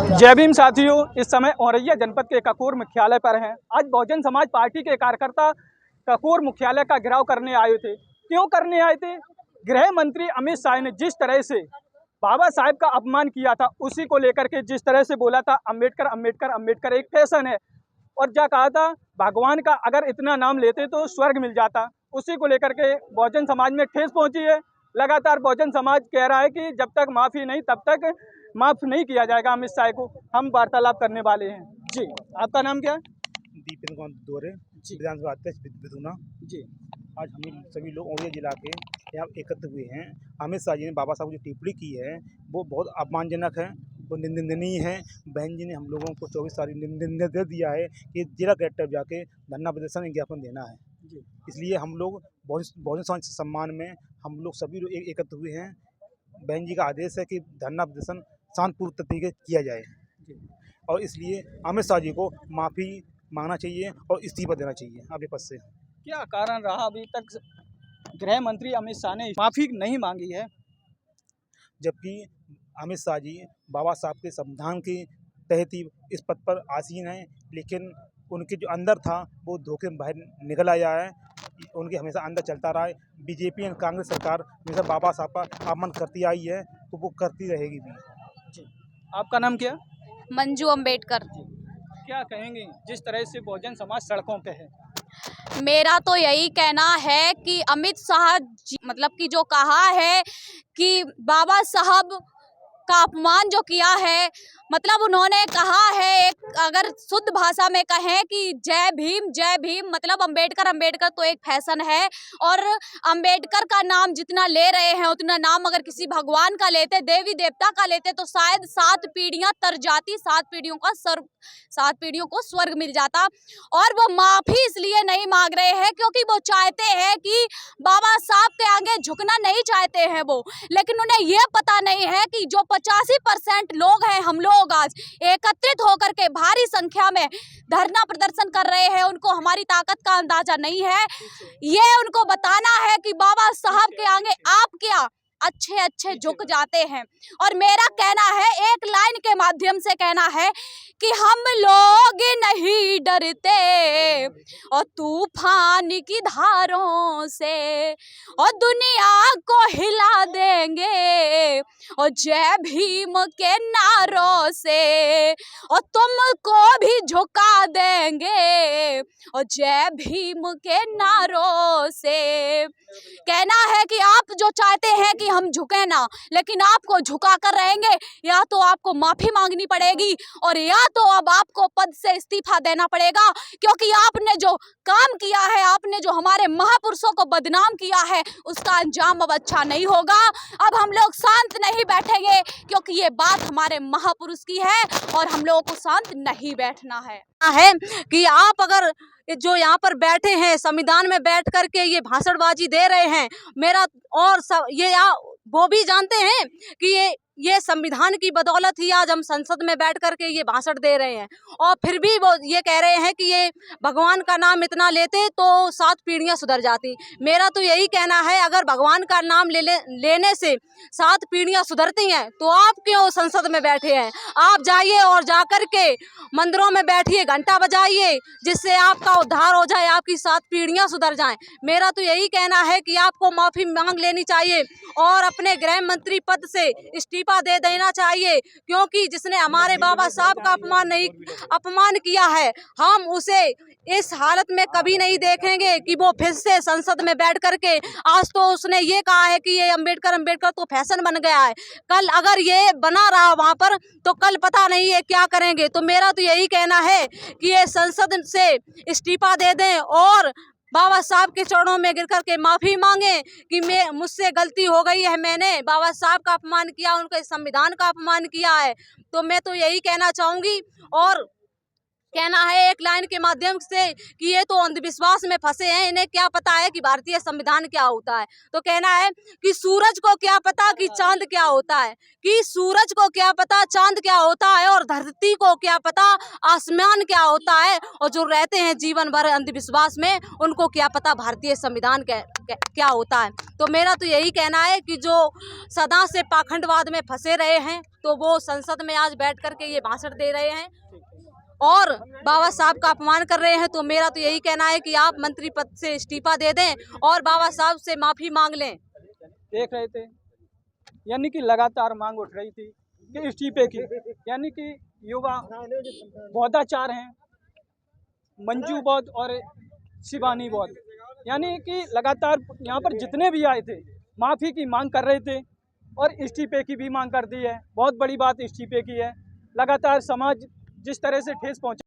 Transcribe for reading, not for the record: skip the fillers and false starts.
जय भीम साथियों, इस समय औरैया जनपद के ककोर मुख्यालय पर हैं। आज बहुजन समाज पार्टी के कार्यकर्ता ककोर मुख्यालय का घेराव करने आए थे। क्यों करने आए थे? गृह मंत्री अमित शाह ने जिस तरह से बाबा साहेब का अपमान किया था, उसी को लेकर के जिस तरह से बोला था अम्बेडकर अम्बेडकर अम्बेडकर एक फैशन है, और क्या कहा था भगवान का अगर इतना नाम लेते तो स्वर्ग मिल जाता। उसी को लेकर के बहुजन समाज में ठेस पहुंची है। लगातार बहुजन समाज कह रहा है कि जब तक माफ़ी नहीं तब तक माफ़ नहीं किया जाएगा अमित शाह को। हम वार्तालाप करने वाले हैं। जी, आपका नाम क्या है? दीपेंद्र कुमार दोरे, विधानसभा अध्यक्ष विधुना। जी, आज हम सभी लोग औरैया जिला के यहाँ एकत्र हुए हैं। अमित शाह जी ने बाबा साहब को जो टिप्पणी की है वो बहुत अपमानजनक है, वो निंदनीय है। बहन जी ने हम लोगों को 24 तारीख निर्देश दिया है कि जिला कलेक्टर जाके धरना प्रदर्शन ज्ञापन देना है। जी, इसलिए हम लोग बहुजन समाज के सम्मान में हम लोग सभी लोग एकत्र हुए हैं। बहन जी का आदेश है कि धरना प्रदर्शन शांतिपूर्ण तरीके से किया जाए, और इसलिए अमित शाह जी को माफ़ी मांगना चाहिए और इस्तीफा देना चाहिए अपने पद से। क्या कारण रहा अभी तक गृह मंत्री अमित शाह ने माफ़ी नहीं मांगी है? जबकि अमित शाह जी बाबा साहब के संविधान के तहत ही इस पद पर आसीन हैं, लेकिन उनके जो अंदर था वो धोखे में बाहर निकल आया है। उनके हमेशा अंदर चलता रहा है। बीजेपी और कांग्रेस सरकार हमेशा बाबा साहब का अपमान करती आई है, तो वो करती रहेगी भी। जी, आपका नाम क्या? मंजू अम्बेडकर। क्या कहेंगे जिस तरह से बहुजन समाज सड़कों पे है? मेरा तो यही कहना है कि अमित शाह जी मतलब कि जो कहा है कि बाबा साहब का अपमान जो किया है, मतलब उन्होंने कहा है, एक अगर शुद्ध भाषा में कहें कि जय भीम मतलब अम्बेडकर अम्बेडकर तो एक फैशन है। और अम्बेडकर का नाम जितना ले रहे हैं उतना नाम अगर किसी भगवान का लेते, देवी देवता का लेते, तो शायद 7 पीढ़ियां तर जाती, 7 पीढ़ियों को स्वर्ग मिल जाता। और वो माफी इसलिए नहीं मांग रहे हैं क्योंकि वो चाहते हैं कि बाबा साहब के आगे झुकना नहीं चाहते हैं वो, लेकिन उन्हें ये पता नहीं है कि जो 85% लोग हैं, हम लोग आज एकत्रित होकर के भारी संख्या में धरना प्रदर्शन कर रहे हैं, उनको हमारी ताकत का अंदाजा नहीं है। ये उनको बताना है कि बाबा साहब के आगे आप क्या अच्छे अच्छे झुक जाते हैं। और मेरा कहना है, एक लाइन के माध्यम से कहना है कि हम लोग नहीं डरते और तूफान की धारों से, और दुनिया को हिला देंगे और जय भीम के नारों से, और तुमको भी झुका देंगे और जय भीम के नारों से। कहना है कि आप जो चाहते हैं कि हम झुके ना, लेकिन आपको झुका कर रहेंगे, या तो आपको माफी मांगनी पड़ेगी और या तो अब आपको पद से इस्तीफा देना पड़ेगा, क्योंकि आपने जो काम किया है, आपने जो हमारे महापुरुषों को बदनाम किया है, उसका अंजाम अब अच्छा नहीं होगा। अब हम लोग शांत नहीं बैठेंगे क्योंकि ये बात हमारे महापुरुष की है और हम लोगों को शांत नहीं बैठना है कि आप अगर जो यहाँ पर बैठे हैं संविधान में बैठ करके ये भाषणबाजी दे रहे हैं, मेरा और सब ये वो भी जानते हैं कि ये संविधान की बदौलत ही आज हम संसद में बैठ करके ये भाषण दे रहे हैं, और फिर भी वो ये कह रहे हैं कि ये भगवान का नाम इतना लेते तो 7 पीढ़ियां सुधर जाती। मेरा तो यही कहना है, अगर भगवान का नाम लेने से 7 पीढ़ियां सुधरती हैं तो आप क्यों संसद में बैठे हैं? आप जाइए और जाकर के मंदिरों में बैठिए, घंटा बजाइए, जिससे आपका उद्धार हो जाए, आपकी 7 पीढ़ियां सुधर जाएं। मेरा तो यही कहना है कि आपको माफी मांग लेनी चाहिए और अपने गृह मंत्री पद से इस्तीफा दे देना चाहिए, क्योंकि जिसने हमारे बाबा साहब का अपमान किया है, हम उसे इस हालत में कभी नहीं देखेंगे कि वो फिर से संसद में बैठ करके, आज तो उसने ये कहा है कि ये अम्बेडकर अम्बेडकर तो फैशन बन गया है, कल अगर ये बना रहा वहां पर तो कल पता नहीं है क्या करेंगे। तो मेरा तो यही कहना है कि ये संसद से इस्तीफा दे दें और बाबा साहब के चरणों में गिर करके माफी मांगे कि मुझसे गलती हो गई है, मैंने बाबा साहब का अपमान किया, उनके संविधान का अपमान किया है। तो मैं तो यही कहना चाहूंगी। और कहना है एक लाइन के माध्यम से कि ये तो अंधविश्वास में फंसे हैं, इन्हें क्या पता है कि भारतीय संविधान क्या होता है। तो कहना है कि सूरज को क्या पता कि चांद क्या होता है, कि सूरज को क्या पता चांद क्या होता है, और धरती को क्या पता आसमान क्या होता है, और जो रहते हैं जीवन भर अंधविश्वास में उनको क्या पता भारतीय संविधान क्या होता है। तो मेरा तो यही कहना है कि जो सदा से पाखंडवाद में फंसे रहे हैं तो वो संसद में आज बैठ करके ये भाषण दे रहे हैं और बाबा साहब का अपमान कर रहे हैं। तो मेरा तो यही कहना है कि आप मंत्री पद से इस्तीफा दे दें और बाबा साहब से माफी मांग लें। देख रहे थे यानी कि लगातार मांग उठ रही थी कि इस्तीफे की, यानी कि युवा बौद्धाचार हैं, मंजू बौद्ध और शिवानी बौद्ध, यानी कि लगातार यहाँ पर जितने भी आए थे माफ़ी की मांग कर रहे थे और इस्तीफे की भी मांग कर दी है। बहुत बड़ी बात इस्तीफे की है। लगातार समाज जिस तरह से ठेस पहुँचा